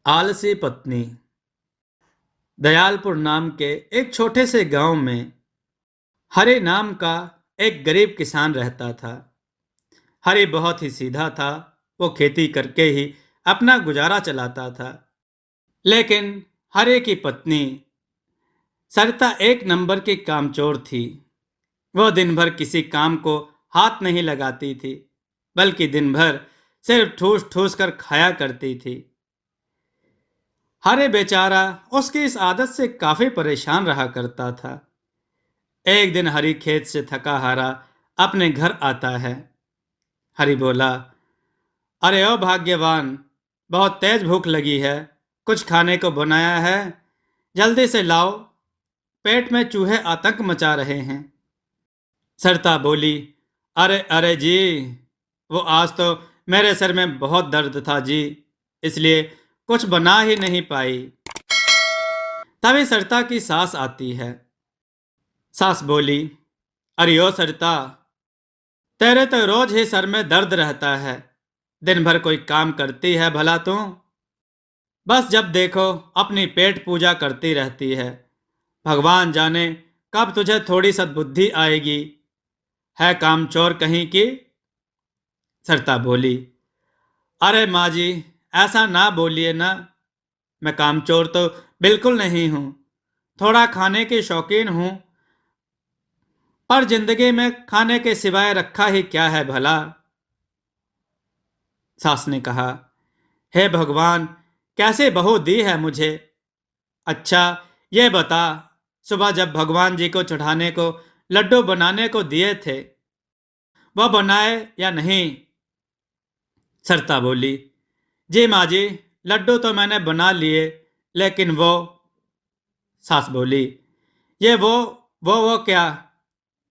आलसी पत्नी। दयालपुर नाम के एक छोटे से गांव में हरि नाम का एक गरीब किसान रहता था। हरि बहुत ही सीधा था। वो खेती करके ही अपना गुजारा चलाता था। लेकिन हरि की पत्नी सरिता एक नंबर की कामचोर थी। वह दिन भर किसी काम को हाथ नहीं लगाती थी, बल्कि दिन भर सिर्फ ठूस ठूस कर खाया करती थी। हरे बेचारा उसकी इस आदत से काफी परेशान रहा करता था। एक दिन हरी खेत से थका हारा अपने घर आता है। हरी बोला, अरे ओ भाग्यवान, बहुत तेज भूख लगी है। कुछ खाने को बनाया है, जल्दी से लाओ। पेट में चूहे आतंक मचा रहे हैं। सरता बोली, अरे अरे जी, वो आज तो मेरे सिर में बहुत दर्द था जी, इसलिए कुछ बना ही नहीं पाई। तभी सरिता की सास आती है। सास बोली, अरे ओ सरिता, तेरे तो रोज ही सर में दर्द रहता है। दिन भर कोई काम करती है भला तू? बस जब देखो अपनी पेट पूजा करती रहती है। भगवान जाने कब तुझे थोड़ी सद्बुद्धि आएगी। है कामचोर कहीं की। सरिता बोली, अरे माँ जी, ऐसा ना बोलिए ना। मैं कामचोर तो बिल्कुल नहीं हूँ। थोड़ा खाने की शौकीन हूँ, पर जिंदगी में खाने के सिवाय रखा ही क्या है भला। सास ने कहा, हे भगवान, कैसे बहू दी है मुझे। अच्छा, ये बता, सुबह जब भगवान जी को चढ़ाने को लड्डू बनाने को दिए थे, वह बनाए या नहीं? सरिता बोली, जी माँ जी, लड्डू तो मैंने बना लिए, लेकिन वो। सास बोली, ये वो क्या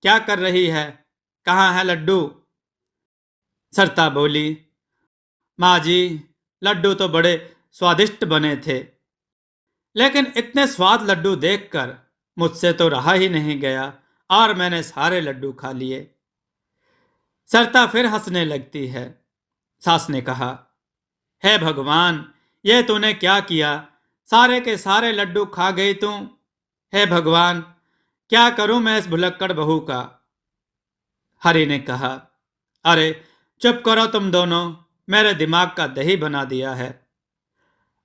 क्या कर रही है? कहाँ है लड्डू? सरिता बोली, माँ जी, लड्डू तो बड़े स्वादिष्ट बने थे, लेकिन इतने स्वाद लड्डू देखकर मुझसे तो रहा ही नहीं गया और मैंने सारे लड्डू खा लिए। सरिता फिर हंसने लगती है। सास ने कहा, हे भगवान, ये तूने क्या किया? सारे के सारे लड्डू खा गई तू। हे भगवान, क्या करूं मैं इस भुलक्कड़ बहू का? हरि ने कहा, अरे चुप करो तुम दोनों, मेरे दिमाग का दही बना दिया है।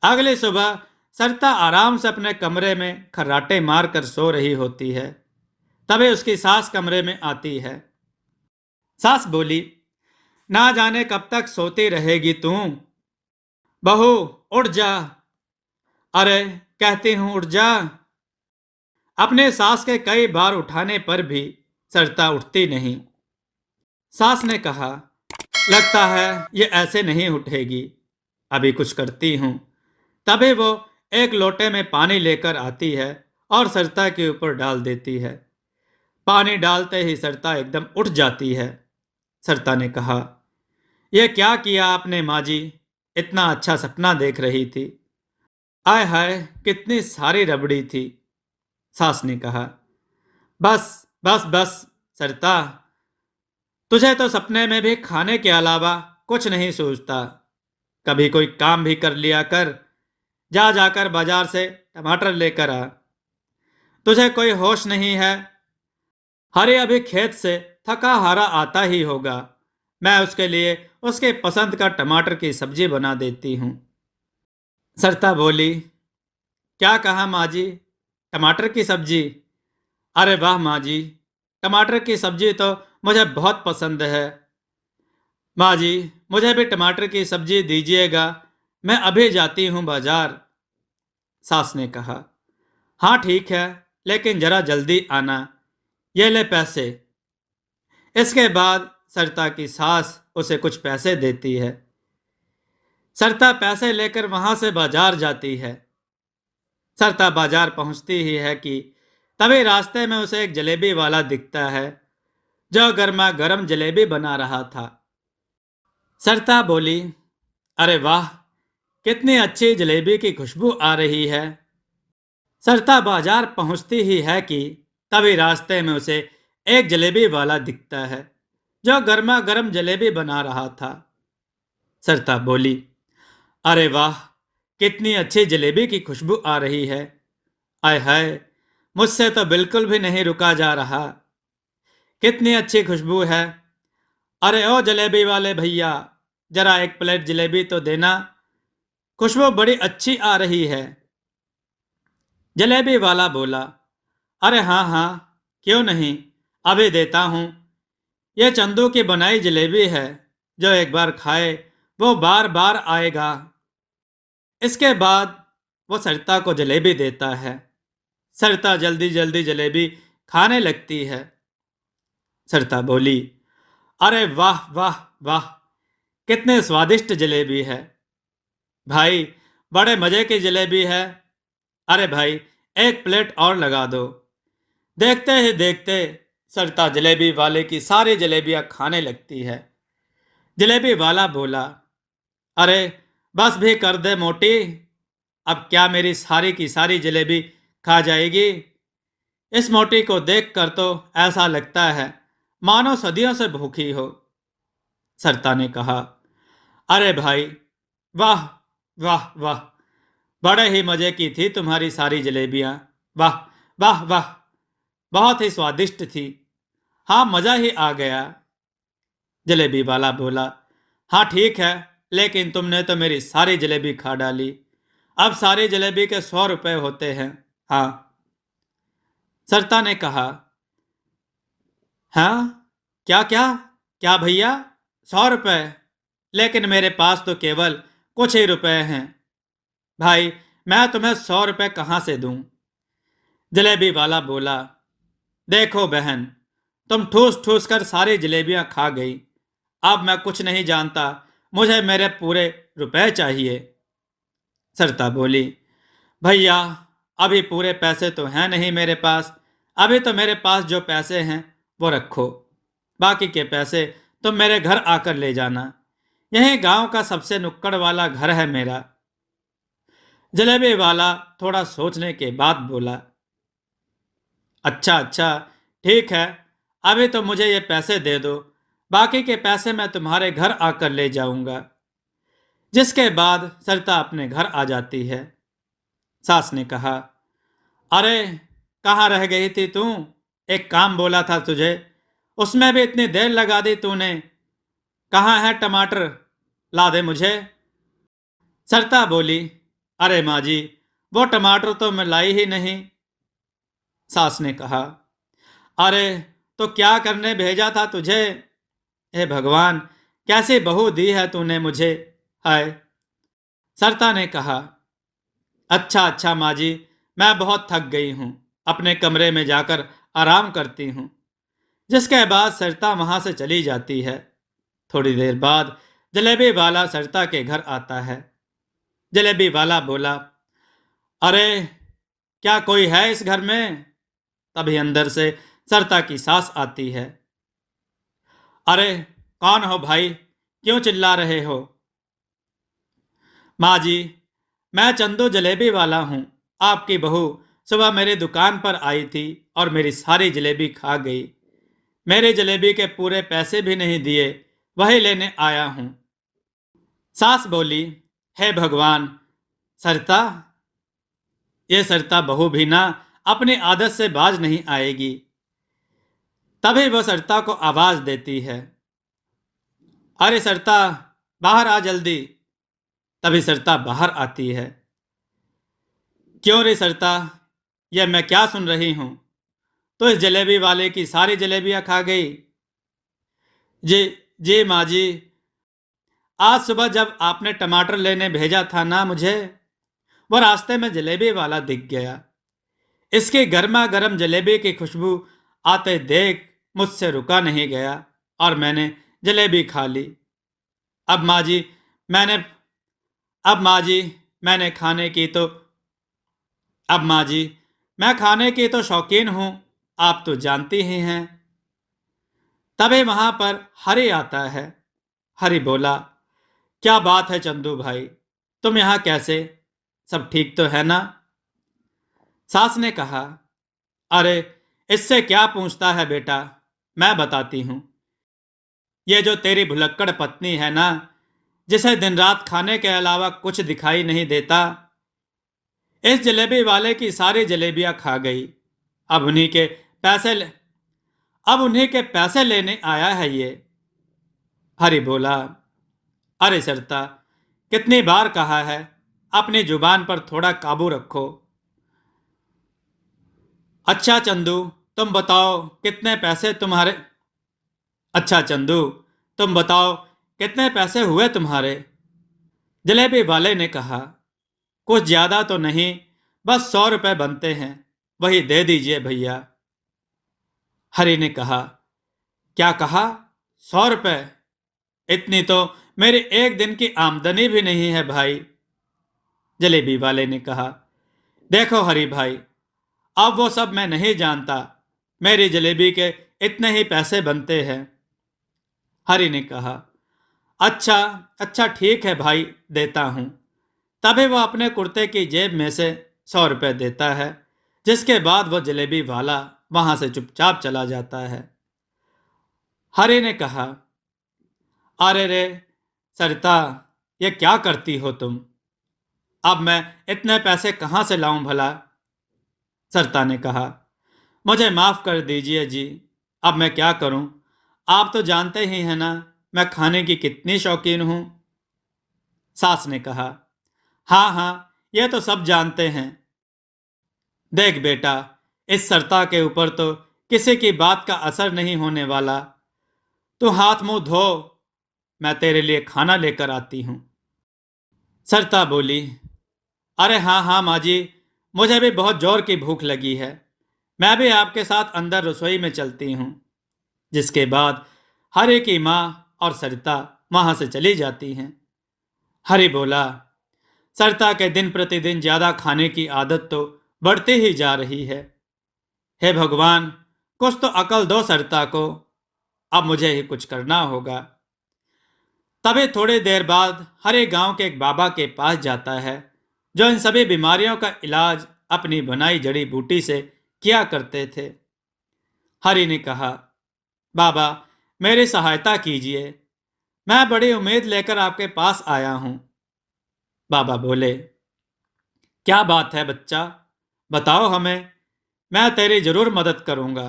अगली सुबह सरिता आराम से अपने कमरे में खर्राटे मारकर सो रही होती है। तभी उसकी सास कमरे में आती है। सास बोली, ना जाने कब तक सोती रहेगी तू। बहू, उठ जा। अरे, कहती हूं उठ जा। अपने सास के कई बार उठाने पर भी सरिता उठती नहीं। सास ने कहा, लगता है ये ऐसे नहीं उठेगी, अभी कुछ करती हूं। तभी वो एक लोटे में पानी लेकर आती है और सरिता के ऊपर डाल देती है। पानी डालते ही सरिता एकदम उठ जाती है। सरिता ने कहा, यह क्या किया आपने माँ जी? इतना अच्छा सपना देख रही थी। आय हाय, कितनी सारी रबड़ी थी। सास ने कहा, बस बस बस सरिता, तुझे तो सपने में भी खाने के अलावा कुछ नहीं सूझता। कभी कोई काम भी कर लिया कर। जा जाकर बाजार से टमाटर लेकर आ। तुझे कोई होश नहीं है। हरे अभी खेत से थका हारा आता ही होगा। मैं उसके लिए उसके पसंद का टमाटर की सब्जी बना देती हूँ। सरिता बोली, क्या कहा माँ जी? टमाटर की सब्जी? अरे वाह माँ जी, टमाटर की सब्जी तो मुझे बहुत पसंद है। माँ जी, मुझे भी टमाटर की सब्जी दीजिएगा, मैं अभी जाती हूँ बाजार। सास ने कहा, हाँ ठीक है, लेकिन जरा जल्दी आना। ये ले पैसे। इसके बाद सरिता की सास उसे कुछ पैसे देती है। सरिता पैसे लेकर वहां से बाजार जाती है। सरिता बाजार पहुंचती ही है कि तभी रास्ते में उसे एक जलेबी वाला दिखता है, जो गर्मा गर्म जलेबी बना रहा था। सरिता बोली, अरे वाह, कितनी अच्छी जलेबी की खुशबू आ रही है। सरिता बाजार पहुंचती ही है कि तभी रास्ते में उसे एक जलेबी वाला दिखता है, जो गर्मा गर्म जलेबी बना रहा था। सरिता बोली, अरे वाह, कितनी अच्छी जलेबी की खुशबू आ रही है। आय हाय, मुझसे तो बिल्कुल भी नहीं रुका जा रहा। कितनी अच्छी खुशबू है। अरे ओ जलेबी वाले भैया, जरा एक प्लेट जलेबी तो देना, खुशबू बड़ी अच्छी आ रही है। जलेबी वाला बोला, अरे हाँ हाँ, क्यों नहीं, अभी देता हूँ। यह चंदू की बनाई जलेबी है, जो एक बार खाए वो बार बार आएगा। इसके बाद वो सरिता को जलेबी देता है। सरिता जल्दी जल्दी जलेबी खाने लगती है। सरिता बोली, अरे वाह वाह वाह, कितने स्वादिष्ट जलेबी है भाई, बड़े मजे की जलेबी है। अरे भाई, एक प्लेट और लगा दो। देखते ही देखते सरिता जलेबी वाले की सारी जलेबियां खाने लगती है। जलेबी वाला बोला, अरे बस भी कर दे मोटी, अब क्या मेरी सारी की सारी जलेबी खा जाएगी। इस मोटी को देखकर तो ऐसा लगता है मानो सदियों से भूखी हो। सरिता ने कहा, अरे भाई, वाह वाह वाह, बड़े ही मजे की थी तुम्हारी सारी जलेबियां। वाह वाह वाह, बहुत ही स्वादिष्ट थी। हाँ, मजा ही आ गया। जलेबी वाला बोला, हाँ ठीक है, लेकिन तुमने तो मेरी सारी जलेबी खा डाली। अब सारी जलेबी के 100 रुपए होते हैं। हाँ। सरिता ने कहा, हाँ, क्या क्या क्या भैया, 100 रुपए? लेकिन मेरे पास तो केवल कुछ ही रुपए हैं। भाई, मैं तुम्हें 100 रुपए कहाँ से दूं? जलेबी वाला बोला, देखो बहन, तुम ठूस ठूस कर सारी जलेबियां खा गई। अब मैं कुछ नहीं जानता, मुझे मेरे पूरे रुपए चाहिए। सरिता बोली, भैया, अभी पूरे पैसे तो हैं नहीं मेरे पास। अभी तो मेरे पास जो पैसे हैं वो रखो, बाकी के पैसे तुम मेरे घर आकर ले जाना। यही गांव का सबसे नुक्कड़ वाला घर है मेरा। जलेबी वाला थोड़ा सोचने के बाद बोला, अच्छा अच्छा, ठीक है, अभी तो मुझे ये पैसे दे दो, बाकी के पैसे मैं तुम्हारे घर आकर ले जाऊंगा। जिसके बाद सरिता अपने घर आ जाती है। सास ने कहा, अरे कहाँ रह गई थी तू? एक काम बोला था तुझे, उसमें भी इतनी देर लगा दी तूने। कहाँ है टमाटर? ला दे मुझे। सरिता बोली, अरे माँ जी, वो टमाटर तो मैं लाई ही नहीं। सास ने कहा, अरे तो क्या करने भेजा था तुझे? हे भगवान, कैसी बहू दी है तूने मुझे। हाय। सरिता ने कहा, अच्छा अच्छा माँ जी, मैं बहुत थक गई हूँ, अपने कमरे में जाकर आराम करती हूँ। जिसके बाद सरिता वहां से चली जाती है। थोड़ी देर बाद जलेबी वाला सरिता के घर आता है। जलेबी वाला बोला, अरे क्या कोई है इस घर में? तभी अंदर से सरिता की सास आती है। अरे कौन हो भाई, क्यों चिल्ला रहे हो? माँ जी, मैं चंदू जलेबी वाला हूँ। आपकी बहू सुबह मेरी दुकान पर आई थी और मेरी सारी जलेबी खा गई। मेरे जलेबी के पूरे पैसे भी नहीं दिए, वही लेने आया हूँ। सास बोली, हे भगवान, सरिता, ये सरिता बहू भी ना अपनी आदत से बाज नहीं आएगी। तभी वह सरिता को आवाज देती है, अरे सरिता, बाहर आ जल्दी। तभी सरिता बाहर आती है। क्यों रे सरिता, यह मैं क्या सुन रही हूं? तो इस जलेबी वाले की सारी जलेबियां खा गई। जी, जी माँ जी, आज सुबह जब आपने टमाटर लेने भेजा था ना मुझे, वो रास्ते में जलेबी वाला दिख गया। इसकी गर्मा गर्म जलेबी की खुशबू आते देख मुझसे रुका नहीं गया और मैंने जलेबी खा ली। अब माँ जी, मैंने अब माँ जी, मैंने खाने की तो अब माँ जी, मैं खाने की तो शौकीन हूँ, आप तो जानती ही हैं। तभी वहां पर हरि आता है। हरि बोला, क्या बात है चंदू भाई, तुम यहाँ कैसे? सब ठीक तो है ना? सास ने कहा, अरे इससे क्या पूछता है बेटा, मैं बताती हूँ। ये जो तेरी भुलक्कड़ पत्नी है ना, जिसे दिन रात खाने के अलावा कुछ दिखाई नहीं देता, इस जलेबी वाले की सारी जलेबियां खा गई। अब उन्हीं के पैसे ले, अब उन्हीं के पैसे लेने आया है ये। हरि बोला, अरे सरता, कितनी बार कहा है, अपनी जुबान पर थोड़ा काबू रखो। अच्छा चंदू, तुम बताओ कितने पैसे तुम्हारे अच्छा चंदू, तुम बताओ कितने पैसे हुए तुम्हारे? जलेबी वाले ने कहा, कुछ ज्यादा तो नहीं, बस 100 रुपए बनते हैं, वही दे दीजिए भैया। हरि ने कहा, क्या कहा? 100 रुपए? इतनी तो मेरी एक दिन की आमदनी भी नहीं है भाई। जलेबी वाले ने कहा, देखो हरि भाई, अब वो सब मैं नहीं जानता, मेरी जलेबी के इतने ही पैसे बनते हैं। हरि ने कहा, अच्छा अच्छा ठीक है भाई, देता हूं। तभी वो अपने कुर्ते की जेब में से 100 रुपए देता है, जिसके बाद वो जलेबी वाला वहां से चुपचाप चला जाता है। हरि ने कहा, अरे रे सरिता, ये क्या करती हो तुम? अब मैं इतने पैसे कहां से लाऊं भला? सरिता ने कहा, मुझे माफ कर दीजिए जी, अब मैं क्या करूं? आप तो जानते ही हैं ना, मैं खाने की कितनी शौकीन हूं। सास ने कहा, हाँ हाँ, ये तो सब जानते हैं। देख बेटा, इस सरिता के ऊपर तो किसी की बात का असर नहीं होने वाला। तू हाथ मुंह धो, मैं तेरे लिए खाना लेकर आती हूं। सरिता बोली, अरे हाँ हाँ माँ जी, मुझे भी बहुत जोर की भूख लगी है, मैं भी आपके साथ अंदर रसोई में चलती हूँ। जिसके बाद हरि की माँ और सरिता वहां से चली जाती हैं। हरि बोला, सरिता के दिन प्रतिदिन ज्यादा खाने की आदत तो बढ़ती ही जा रही है। हे भगवान, कुछ तो अकल दो सरिता को, अब मुझे ही कुछ करना होगा। तभी थोड़ी देर बाद हरि गांव के एक बाबा के पास जाता है, जो इन सभी बीमारियों का इलाज अपनी बनाई जड़ी बूटी से किया करते थे। हरि ने कहा, बाबा, मेरी सहायता कीजिए, मैं बड़ी उम्मीद लेकर आपके पास आया हूं। बाबा बोले, क्या बात है बच्चा, बताओ हमें, मैं तेरी जरूर मदद करूंगा।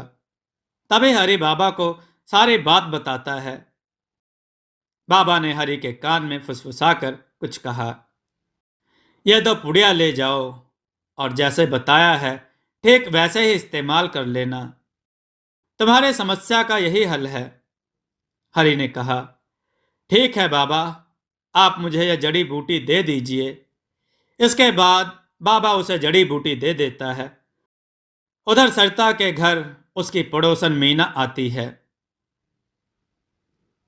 तभी हरि बाबा को सारी बात बताता है। बाबा ने हरि के कान में फुसफुसाकर कुछ कहा, यह दो पुड़िया ले जाओ, और जैसे बताया है ठीक वैसे ही इस्तेमाल कर लेना, तुम्हारे समस्या का यही हल है। हरि ने कहा, ठीक है बाबा, आप मुझे यह जड़ी बूटी दे दीजिए। इसके बाद बाबा उसे जड़ी बूटी दे देता है। उधर सरिता के घर उसकी पड़ोसन मीना आती है।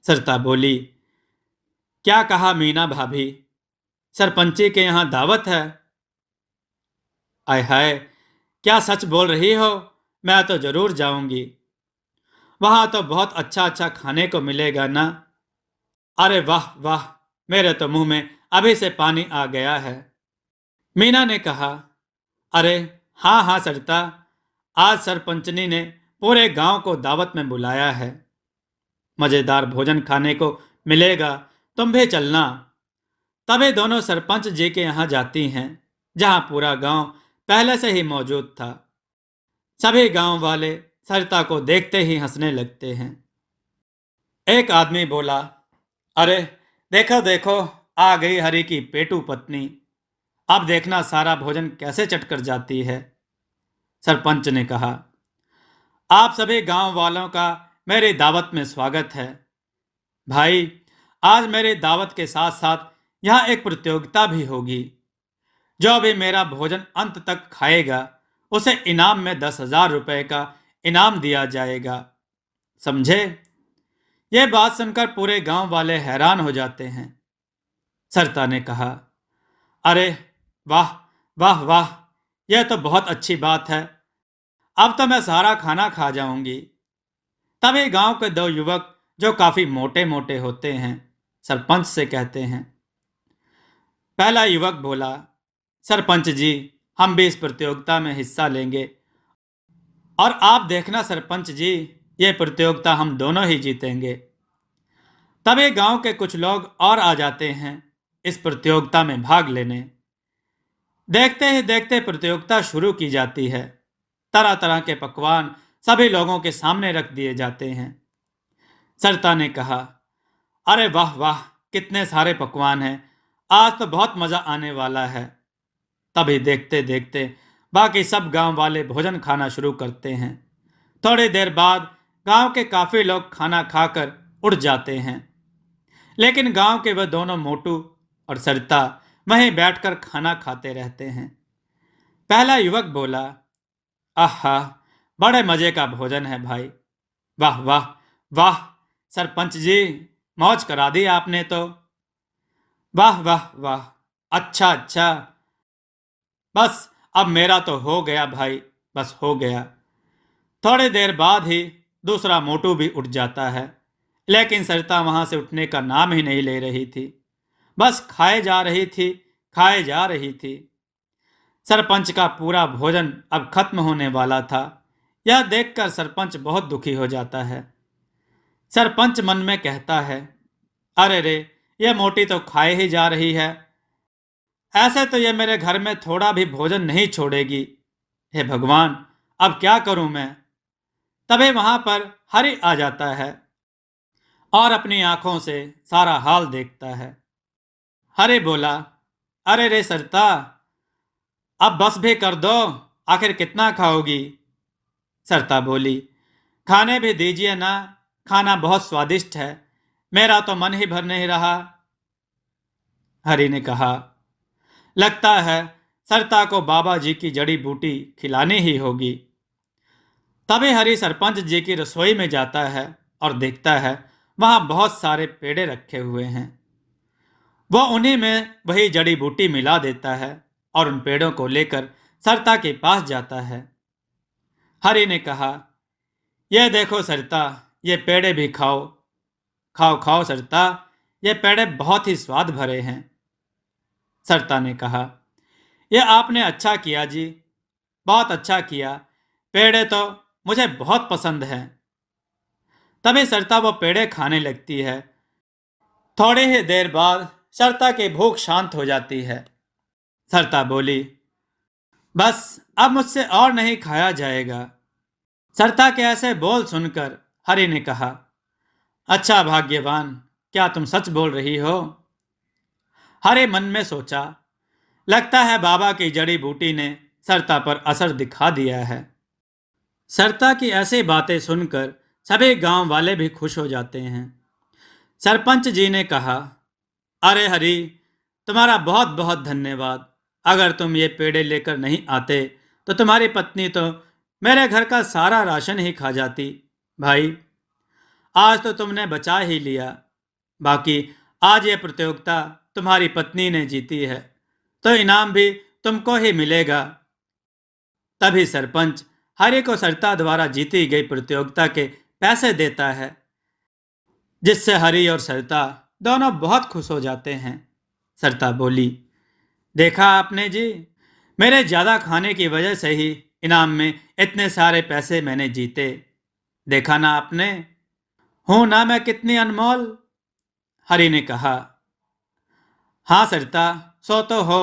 सरिता बोली, क्या कहा मीना भाभी, सरपंची के यहाँ दावत है? आय हाय, क्या सच बोल रही हो? मैं तो जरूर जाऊंगी, वहां तो बहुत अच्छा अच्छा खाने को मिलेगा ना। अरे वाह वाह, मेरे तो मुंह में अभी से पानी आ गया है। मीना ने कहा, अरे हाँ हाँ सरिता, आज सरपंचनी ने पूरे गांव को दावत में बुलाया है, मजेदार भोजन खाने को मिलेगा, तुम भी चलना। तभी दोनों सरपंच जी के यहाँ जाती हैं, जहाँ पूरा गांव पहले से ही मौजूद था। सभी गांव वाले सरिता को देखते ही हंसने लगते हैं। एक आदमी बोला, अरे देखो देखो, आ गई हरि की पेटू पत्नी, अब देखना सारा भोजन कैसे चटकर जाती है। सरपंच ने कहा, आप सभी गांव वालों का मेरी दावत में स्वागत है। भाई, आज मेरी दावत के साथ साथ यहाँ एक प्रतियोगिता भी होगी। जो भी मेरा भोजन अंत तक खाएगा, उसे इनाम में 10,000 रुपए का इनाम दिया जाएगा, समझे? यह बात सुनकर पूरे गांव वाले हैरान हो जाते हैं। सरिता ने कहा, अरे वाह वाह वाह, यह तो बहुत अच्छी बात है, अब तो मैं सारा खाना खा जाऊंगी। तभी गांव के दो युवक, जो काफी मोटे मोटे होते हैं, सरपंच से कहते हैं। पहला युवक बोला, सरपंच जी, हम भी इस प्रतियोगिता में हिस्सा लेंगे, और आप देखना सरपंच जी, ये प्रतियोगिता हम दोनों ही जीतेंगे। तभी गांव के कुछ लोग और आ जाते हैं इस प्रतियोगिता में भाग लेने। देखते ही देखते प्रतियोगिता शुरू की जाती है। तरह तरह के पकवान सभी लोगों के सामने रख दिए जाते हैं। सरिता ने कहा, अरे वाह वाह, कितने सारे पकवान हैं, आज तो बहुत मजा आने वाला है। तभी देखते देखते बाकी सब गांव वाले भोजन खाना शुरू करते हैं। थोड़ी देर बाद गांव के काफी लोग खाना खाकर उठ जाते हैं, लेकिन गांव के वह दोनों मोटू और सरिता वहीं बैठकर खाना खाते रहते हैं। पहला युवक बोला, आहा, बड़े मजे का भोजन है भाई, वाह वाह वाह, सरपंच जी, मौज करा दी आपने तो, वाह वाह वाह, अच्छा अच्छा, बस अब मेरा तो हो गया भाई, बस हो गया। थोड़ी देर बाद ही दूसरा मोटू भी उठ जाता है, लेकिन सरिता वहां से उठने का नाम ही नहीं ले रही थी। बस खाए जा रही थी, खाए जा रही थी। सरपंच का पूरा भोजन अब खत्म होने वाला था। यह देखकर सरपंच बहुत दुखी हो जाता है। सरपंच मन में कहता है, अरे रे, यह मोटी तो खाए ही जा रही है, ऐसे तो यह मेरे घर में थोड़ा भी भोजन नहीं छोड़ेगी। हे भगवान, अब क्या करूं मैं। तभी वहां पर हरि आ जाता है और अपनी आंखों से सारा हाल देखता है। हरि बोला, अरे रे सरिता, अब बस भी कर दो, आखिर कितना खाओगी। सरिता बोली, खाने भी दीजिए ना, खाना बहुत स्वादिष्ट है, मेरा तो मन ही भर नहीं रहा। हरि ने कहा, लगता है सरिता को बाबा जी की जड़ी बूटी खिलानी ही होगी। तभी हरि सरपंच जी की रसोई में जाता है और देखता है वहां बहुत सारे पेड़े रखे हुए हैं। वह उन्हीं में वही जड़ी बूटी मिला देता है और उन पेड़ों को लेकर सरिता के पास जाता है। हरि ने कहा, यह देखो सरिता, ये पेड़े भी खाओ, खाओ खाओ सरिता, ये पेड़े बहुत ही स्वाद भरे हैं। सरिता ने कहा, यह आपने अच्छा किया जी, बहुत अच्छा किया, पेड़े तो मुझे बहुत पसंद हैं। तभी सरिता वो पेड़े खाने लगती है। थोड़ी ही देर बाद सरिता की भूख शांत हो जाती है। सरिता बोली, बस अब मुझसे और नहीं खाया जाएगा। सरिता के ऐसे बोल सुनकर हरि ने कहा, अच्छा भाग्यवान, क्या तुम सच बोल रही हो। हरि मन में सोचा, लगता है बाबा की जड़ी बूटी ने सरिता पर असर दिखा दिया है। सरिता की ऐसी बातें सुनकर सभी गांव वाले भी खुश हो जाते हैं। सरपंच जी ने कहा, अरे हरि, तुम्हारा बहुत बहुत धन्यवाद। अगर तुम ये पेड़े लेकर नहीं आते तो तुम्हारी पत्नी तो मेरे घर का सारा राशन ही खा जाती। भाई, आज तो तुमने बचा ही लिया। बाकी आज ये प्रतियोगिता तुम्हारी पत्नी ने जीती है, तो इनाम भी तुमको ही मिलेगा। तभी सरपंच हरि को सरिता द्वारा जीती गई प्रतियोगिता के पैसे देता है, जिससे हरि और सरिता दोनों बहुत खुश हो जाते हैं। सरिता बोली, देखा आपने जी, मेरे ज्यादा खाने की वजह से ही इनाम में इतने सारे पैसे मैंने जीते। देखा ना आपने, हूं ना मैं कितनी अनमोल। हरि ने कहा, हाँ सरिता, सो तो हो,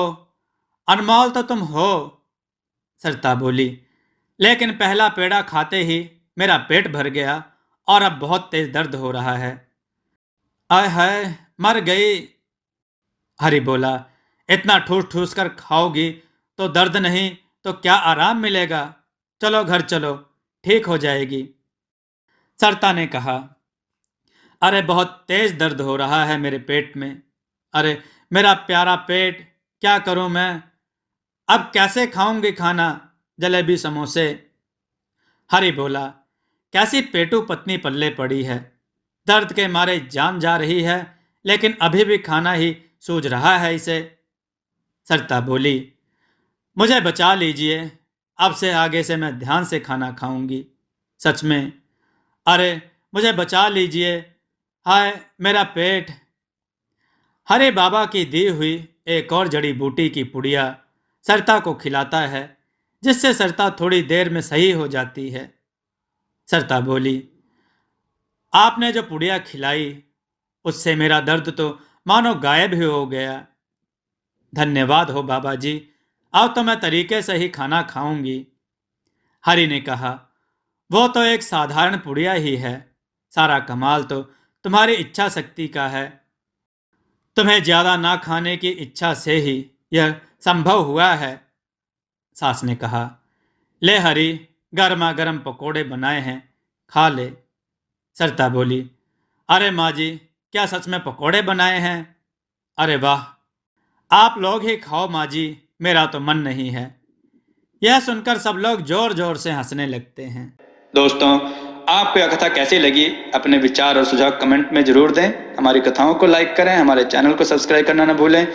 अनमोल तो तुम हो। सरिता बोली, लेकिन पहला पेड़ा खाते ही मेरा पेट भर गया और अब बहुत तेज दर्द हो रहा है। आय हाय, मर गई। हरि बोला, इतना ठूस ठूस कर खाओगी तो दर्द नहीं तो क्या आराम मिलेगा। चलो घर चलो, ठीक हो जाएगी। सरिता ने कहा, अरे बहुत तेज दर्द हो रहा है मेरे पेट में। अरे मेरा प्यारा पेट, क्या करूं मैं, अब कैसे खाऊंगी खाना, जलेबी समोसे। हरि बोला, कैसी पेटू पत्नी पल्ले पड़ी है, दर्द के मारे जान जा रही है, लेकिन अभी भी खाना ही सूझ रहा है इसे। सरिता बोली, मुझे बचा लीजिए, अब से आगे से मैं ध्यान से खाना खाऊंगी, सच में। अरे मुझे बचा लीजिए, हाय मेरा पेट। हरे बाबा की दी हुई एक और जड़ी बूटी की पुड़िया सरिता को खिलाता है, जिससे सरिता थोड़ी देर में सही हो जाती है। सरिता बोली, आपने जो पुड़िया खिलाई उससे मेरा दर्द तो मानो गायब ही हो गया। धन्यवाद हो बाबा जी, अब तो मैं तरीके से ही खाना खाऊंगी। हरि ने कहा, वो तो एक साधारण पुड़िया ही है, सारा कमाल तो तुम्हारी इच्छा शक्ति का है। तुम्हें ज्यादा ना खाने की इच्छा से ही यह संभव हुआ है। सास ने कहा, ले हरि, गर्मा गर्म पकोड़े बनाए हैं, खा ले। सरिता बोली, अरे माँ जी, क्या सच में पकोड़े बनाए हैं? अरे वाह, आप लोग ही खाओ माँ जी, मेरा तो मन नहीं है। यह सुनकर सब लोग जोर जोर से हंसने लगते हैं। दोस्तों, आपको यह कथा कैसी लगी? अपने विचार और सुझाव कमेंट में जरूर दें। हमारी कथाओं को लाइक करें, हमारे चैनल को सब्सक्राइब करना न भूलें।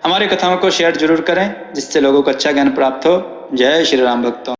हमारी कथाओं को शेयर जरूर करें, जिससे लोगों को अच्छा ज्ञान प्राप्त हो। जय श्री राम भक्तों।